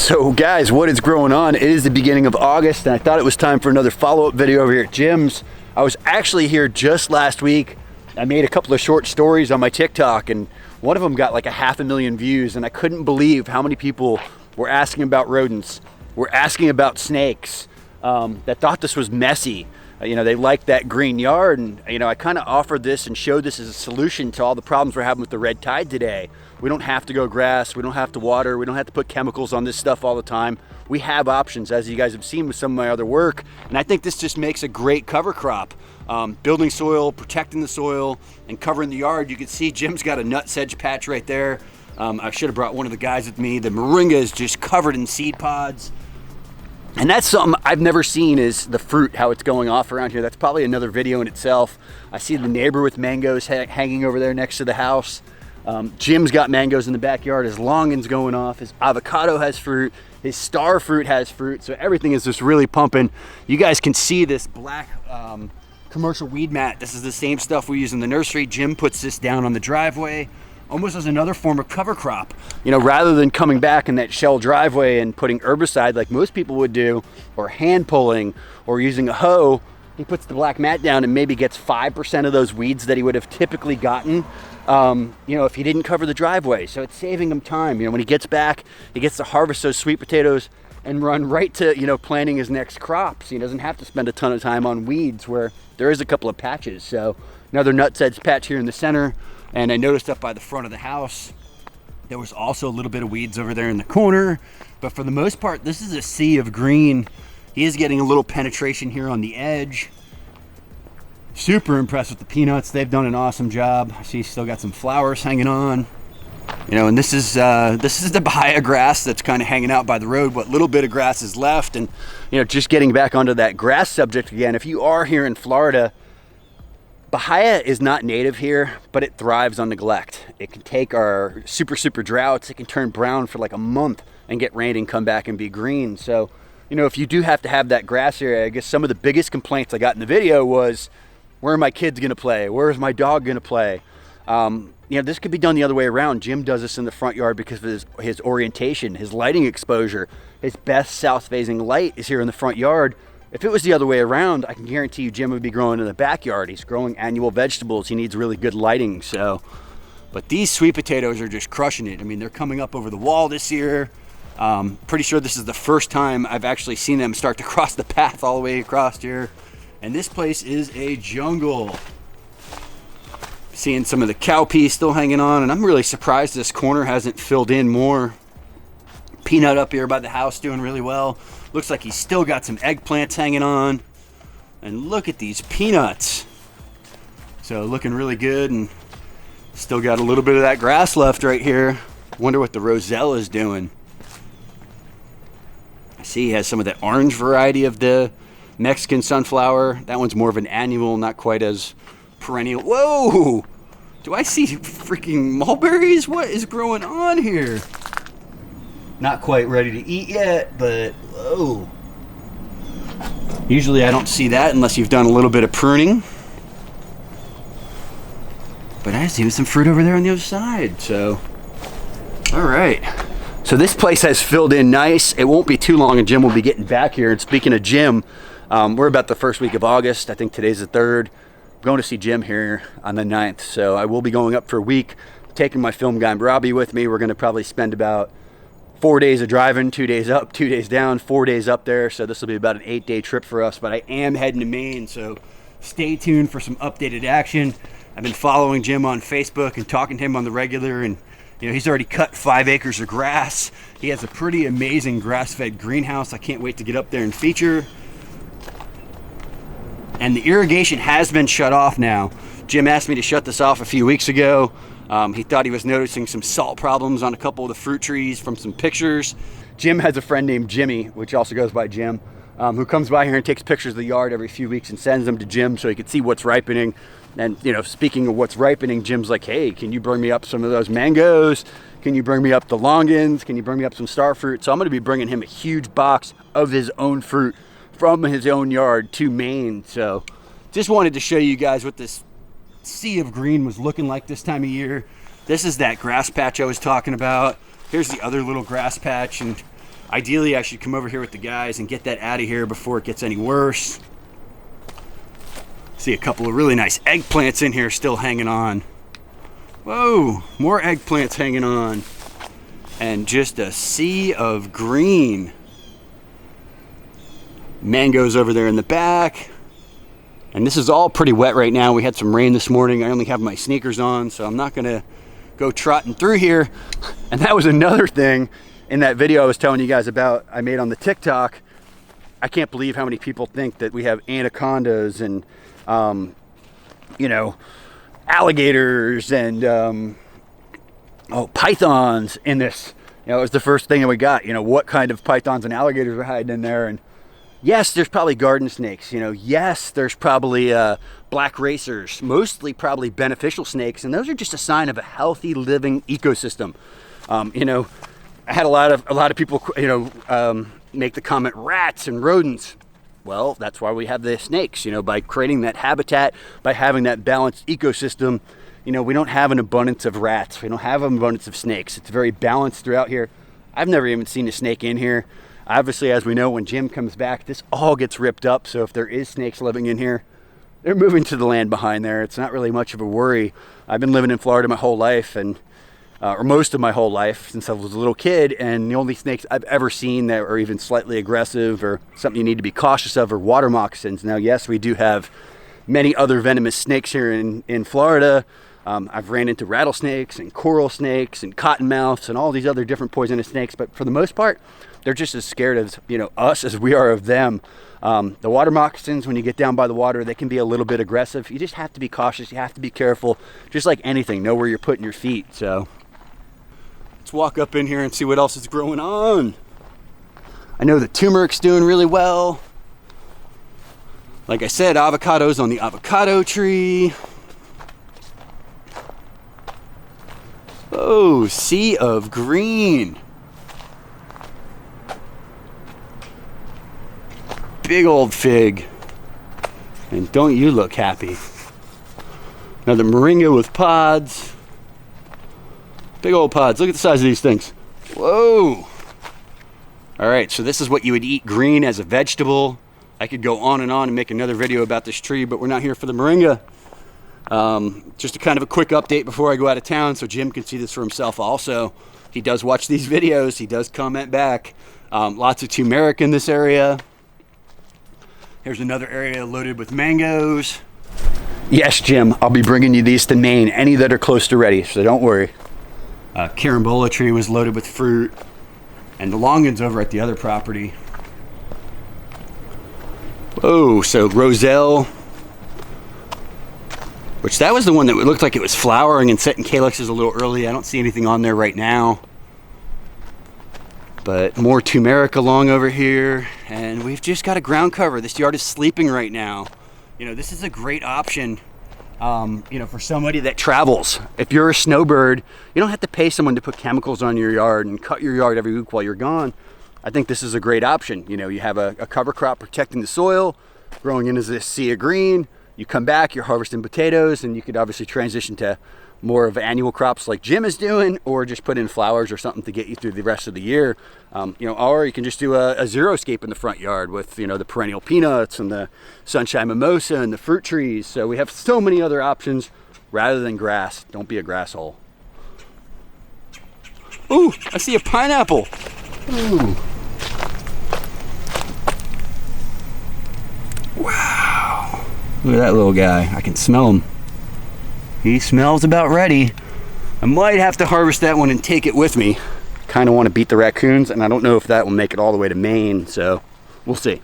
So guys, what is growing on? It is the beginning of August and I thought it was time for another follow-up video over here at Jim's. I was actually here just last week. I made a couple of short stories on my TikTok and one of them got like 500,000 views, and I couldn't believe how many people were asking about rodents, were asking about snakes, that thought this was messy. You know, they liked that green yard, and you know, I kind of offered this and showed this as a solution to all the problems we're having with the red tide today. We don't have to go grass, we don't have to water, we don't have to put chemicals on this stuff all the time. We have options, as you guys have seen with some of my other work, and I think this just makes a great cover crop. Building soil, protecting the soil, and covering the yard. You can see Jim's got a nutsedge patch right there. I should have brought one of the guys with me. The moringa is just covered in seed pods. And that's something I've never seen, is the fruit, how it's going off around here. That's probably another video in itself. I see the neighbor with mangoes hanging over there next to the house. Jim's got mangoes in the backyard. His longan's going off. His avocado has fruit. His star fruit has fruit. So everything is just really pumping. You guys can see this black commercial weed mat. This is the same stuff we use in the nursery. Jim puts this down on the driveway, almost as another form of cover crop. You know, rather than coming back in that shell driveway and putting herbicide like most people would do, or hand pulling, or using a hoe, he puts the black mat down and maybe gets 5% of those weeds that he would have typically gotten, you know, if he didn't cover the driveway. So it's saving him time. You know, when he gets back, he gets to harvest those sweet potatoes and run right to, you know, planting his next crops. He doesn't have to spend a ton of time on weeds, where there is a couple of patches. So another nutsedge patch here in the center. And I noticed up by the front of the house, there was also a little bit of weeds over there in the corner. But for the most part, this is a sea of green. He is getting a little penetration here on the edge. Super impressed with the peanuts. They've done an awesome job. I see he's still got some flowers hanging on. You know, and this is the bahia grass that's kind of hanging out by the road. What little bit of grass is left. And, you know, just getting back onto that grass subject again, if you are here in Florida, bahia is not native here, but it thrives on neglect. It can take our super droughts, it can turn brown for like a month and get rain and come back and be green. So, you know, if you do have to have that grass area, I guess some of the biggest complaints I got in the video was, where are my kids gonna play? Where is my dog gonna play? You know, this could be done the other way around. Jim does this in the front yard because of his orientation, his lighting exposure. His best south-facing light is here in the front yard. If it was the other way around, I can guarantee you Jim would be growing in the backyard. He's growing annual vegetables. He needs really good lighting. So, but these sweet potatoes are just crushing it. I mean, they're coming up over the wall this year. Pretty sure this is the first time I've actually seen them start to cross the path all the way across here. And this place is a jungle. Seeing some of the cowpea still hanging on, and I'm really surprised this corner hasn't filled in more. Peanut up here by the house doing really well. Looks like he's still got some eggplants hanging on. And look at these peanuts. So looking really good, and still got a little bit of that grass left right here. Wonder what the roselle is doing. I see he has some of that orange variety of the Mexican sunflower. That one's more of an annual, not quite as perennial. Whoa! Do I see freaking mulberries? What is growing on here? Not quite ready to eat yet, but whoa. Usually I don't see that unless you've done a little bit of pruning. But I see some fruit over there on the other side, so. All right. So this place has filled in nice. It won't be too long and Jim will be getting back here. And speaking of Jim, we're about the first week of August. I think today's the 3rd. I'm going to see Jim here on the 9th. So I will be going up for a week, taking my film guy Robbie with me. We're going to probably spend about 4 days of driving, 2 days up, 2 days down, 4 days up there. So this will be about an 8-day trip for us, but I am heading to Maine. So stay tuned for some updated action. I've been following Jim on Facebook and talking to him on the regular, and you know, he's already cut 5 acres of grass. He has a pretty amazing grass-fed greenhouse. I can't wait to get up there and feature. And the irrigation has been shut off now. Jim asked me to shut this off a few weeks ago. He thought he was noticing some salt problems on a couple of the fruit trees from some pictures. Jim has a friend named Jimmy, which also goes by Jim, who comes by here and takes pictures of the yard every few weeks and sends them to Jim so he can see what's ripening. And, you know, speaking of what's ripening, Jim's like, hey, can you bring me up some of those mangoes? Can you bring me up the longans? Can you bring me up some star fruit? So I'm going to be bringing him a huge box of his own fruit from his own yard to Maine. So just wanted to show you guys what this sea of green was looking like this time of year. This is that grass patch I was talking about. Here's the other little grass patch, and Ideally, I should come over here with the guys and get that out of here before it gets any worse. See a couple of really nice eggplants in here still hanging on. Whoa, more eggplants hanging on. And just a sea of green. Mangoes over there in the back. And this is all pretty wet right now. We had some rain this morning. I only have my sneakers on, so I'm not gonna go trotting through here. And that was another thing in that video I was telling you guys about I made on the TikTok. I can't believe how many people think that we have anacondas and you know, alligators and pythons in this. You know, it was the first thing that we got. You know, what kind of pythons and alligators were hiding in there. And yes, there's probably garden snakes. You know, yes, there's probably black racers, mostly probably beneficial snakes, and those are just a sign of a healthy living ecosystem. You know, I had a lot of people, you know, make the comment rats and rodents. Well, that's why we have the snakes. You know, by creating that habitat, by having that balanced ecosystem. You know, we don't have an abundance of rats. We don't have an abundance of snakes. It's very balanced throughout here. I've never even seen a snake in here. Obviously, as we know, when Jim comes back, this all gets ripped up. So if there is snakes living in here, they're moving to the land behind there. It's not really much of a worry. I've been living in Florida my whole life, and or most of my whole life since I was a little kid, and the only snakes I've ever seen that are even slightly aggressive or something you need to be cautious of are water moccasins. Now, yes, we do have many other venomous snakes here in Florida. I've ran into rattlesnakes and coral snakes and cottonmouths and all these other different poisonous snakes, but for the most part, they're just as scared of, you know, us as we are of them. The water moccasins, when you get down by the water, they can be a little bit aggressive. You just have to be cautious. You have to be careful. Just like anything, know where you're putting your feet. So let's walk up in here and see what else is growing on. I know the turmeric's doing really well. Like I said, avocados on the avocado tree. Oh, sea of green. Big old fig. And don't you look happy. Another moringa with pods. Big old pods. Look at the size of these things. Whoa. All right, so this is what you would eat green as a vegetable. I could go on and make another video about this tree, but we're not here for the moringa. Just a kind of a quick update before I go out of town so Jim can see this for himself also. He does watch these videos. He does comment back. Lots of turmeric in this area. Here's another area loaded with mangoes. Yes, Jim, I'll be bringing you these to Maine, any that are close to ready, so don't worry. Carambola tree was loaded with fruit. And the longan's over at the other property. Oh, so Roselle. Which that was the one that looked like it was flowering and setting calyxes a little early. I don't see anything on there right now. But more turmeric along over here. And we've just got a ground cover. This yard is sleeping right now. You know, this is a great option, you know, for somebody that travels. If you're a snowbird, you don't have to pay someone to put chemicals on your yard and cut your yard every week while you're gone. I think this is a great option. You know, you have a cover crop protecting the soil, growing into this sea of green. You come back, you're harvesting potatoes, and you could obviously transition to more of annual crops like Jim is doing, or just put in flowers or something to get you through the rest of the year. You know, or you can just do a xeriscape in the front yard with, you know, the perennial peanuts and the sunshine mimosa and the fruit trees. So we have so many other options rather than grass. Don't be a grass hole. Ooh, I see a pineapple. Ooh. Wow. Look at that little guy. I can smell him. He smells about ready. I might have to harvest that one and take it with me. Kind of want to beat the raccoons, and I don't know if that will make it all the way to Maine, so we'll see.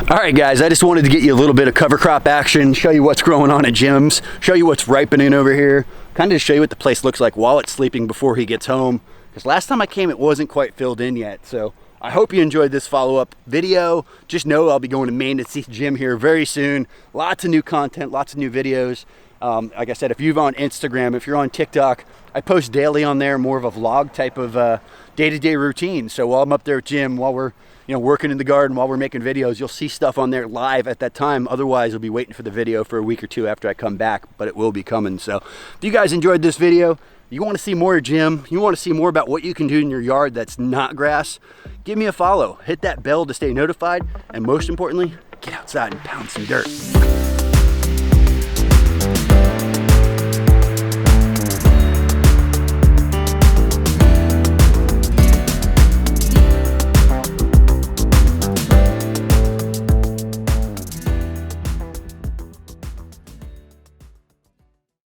All right, guys, I just wanted to get you a little bit of cover crop action, show you what's growing on at Jim's, show you what's ripening over here, kind of show you what the place looks like while it's sleeping before he gets home, because last time I came, it wasn't quite filled in yet. So I hope you enjoyed this follow-up video. Just know I'll be going to Maine to see Jim here very soon. Lots of new content, lots of new videos. Like I said, if you're on Instagram, if you're on TikTok, I post daily on there, more of a vlog type of day-to-day routine. So while I'm up there with Jim, while we're working in the garden, while we're making videos, you'll see stuff on there live at that time. Otherwise, you'll be waiting for the video for a week or two after I come back, but it will be coming. So if you guys enjoyed this video, you want to see more of Jim, you want to see more about what you can do in your yard that's not grass, give me a follow, hit that bell to stay notified, and most importantly, get outside and pound some dirt.